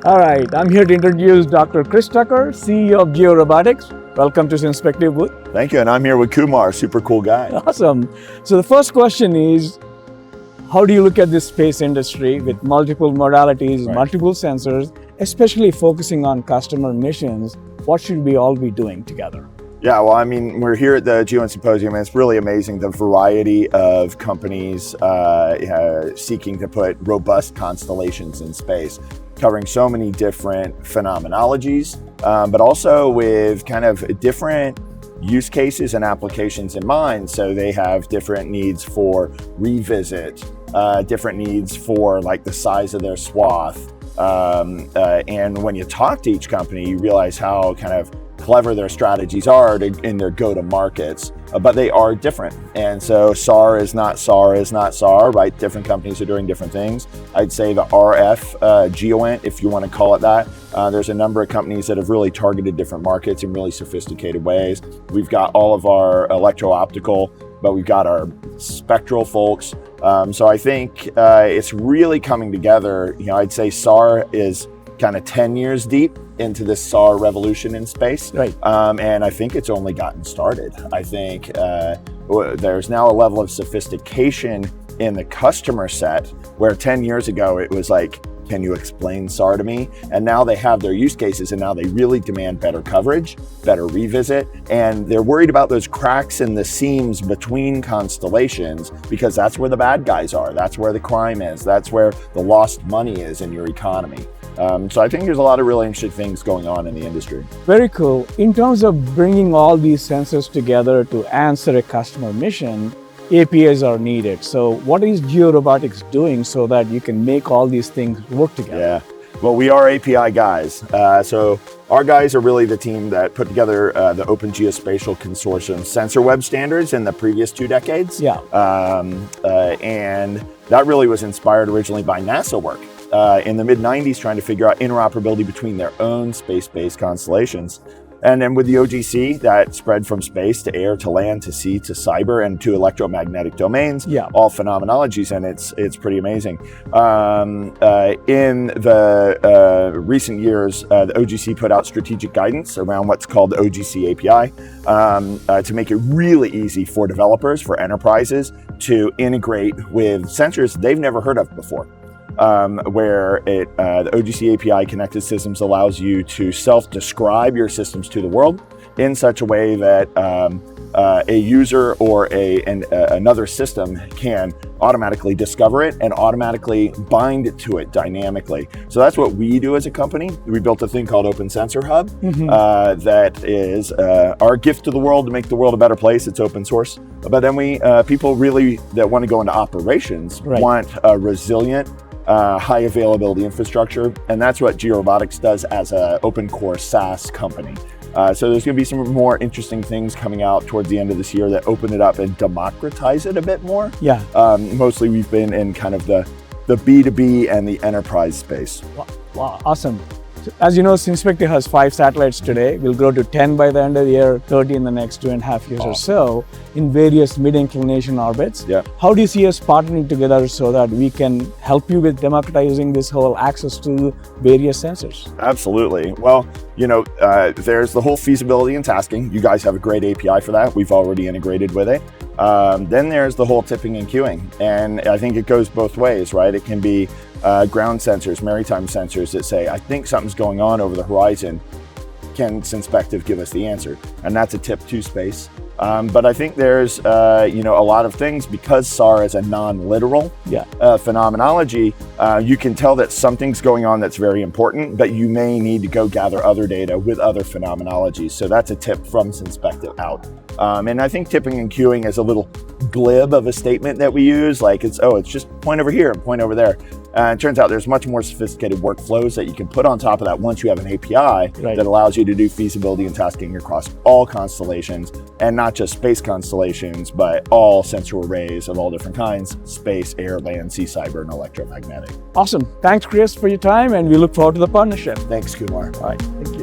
All right, I'm here to introduce Dr. Chris Tucker, CEO of GeoRobotix. Welcome to Synspective booth. Thank you, and I'm here with Kumar, super cool guy. Awesome. So the first question is, how do you look at this space industry with multiple modalities, multiple sensors, especially focusing on customer missions? What should we all be doing together? Yeah, well, I mean, we're here at the GEOINT Symposium, and it's really amazing the variety of companies seeking to put robust constellations in space, covering so many different phenomenologies, but also with kind of different use cases and applications in mind. So they have different needs for revisit, different needs for like the size of their swath. And when you talk to each company, you realize how kind of clever their strategies are in their go-to-markets, but they are different. And so SAR is not SAR, right? Different companies are doing different things. I'd say the RF GEOINT, if you want to call it that, there's a number of companies that have really targeted different markets in really sophisticated ways. We've got all of our electro-optical, but we've got our spectral folks. So I think it's really coming together. You know, I'd say SAR is kind of 10 years deep into this SAR revolution in space. Right. And I think it's only gotten started. I think there's now a level of sophistication in the customer set where 10 years ago it was like, can you explain SAR to me? And now they have their use cases, and now they really demand better coverage, better revisit, and they're worried about those cracks in the seams between constellations because that's where the bad guys are. That's where the crime is. That's where the lost money is in your economy. So I think there's a lot of really interesting things going on in the industry. Very cool. In terms of bringing all these sensors together to answer a customer mission, APIs are needed. So what is GeoRobotix doing so that you can make all these things work together? Yeah, well, we are API guys. So our guys are really the team that put together the Open Geospatial Consortium sensor web standards in the previous 2 decades. Yeah. And that really was inspired originally by NASA work. In the mid-90s, trying to figure out interoperability between their own space-based constellations. And then with the OGC, that spread from space to air to land to sea to cyber and to electromagnetic domains, all phenomenologies, and it's pretty amazing. In the recent years, the OGC put out strategic guidance around what's called the OGC API to make it really easy for developers, for enterprises to integrate with sensors they've never heard of before. Where the OGC API connected systems allows you to self-describe your systems to the world in such a way that a user or another system can automatically discover it and automatically bind to it dynamically. So that's what we do as a company. We built a thing called OpenSensorHub that is our gift to the world to make the world a better place. It's open source. But then people really that want to go into operations want a resilient, high availability infrastructure, and that's what GeoRobotix does as an open core SaaS company. So there's going to be some more interesting things coming out towards the end of this year that open it up and democratize it a bit more. Yeah. Mostly we've been in kind of the B2B and the enterprise space. Wow, awesome. So, as you know, Synspective has 5 satellites today. We'll grow to 10 by the end of the year, 30 in the next 2.5 years or so, in various mid-inclination orbits. Yeah. How do you see us partnering together so that we can help you with democratizing this whole access to various sensors? Absolutely. Well, you know, there's the whole feasibility and tasking. You guys have a great API for that. We've already integrated with it. Then there's the whole tipping and queuing. And I think it goes both ways, right? It can be ground sensors, maritime sensors that say, I think something's going on over the horizon. Can Synspective give us the answer? And that's a tip to space. But I think there's a lot of things because SAR is a non-literal phenomenology. You can tell that something's going on that's very important, but you may need to go gather other data with other phenomenologies. So that's a tip from Synspective out. And I think tipping and queuing is a little glib of a statement that we use, like it's just point over here and point over there. It turns out there's much more sophisticated workflows that you can put on top of that once you have an API that allows you to do feasibility and tasking across all constellations, and not just space constellations, but all sensor arrays of all different kinds: space, air, land, sea, cyber, and electromagnetic. Awesome. Thanks, Chris, for your time, and we look forward to the partnership. Thanks, Kumar. All right. Thank you.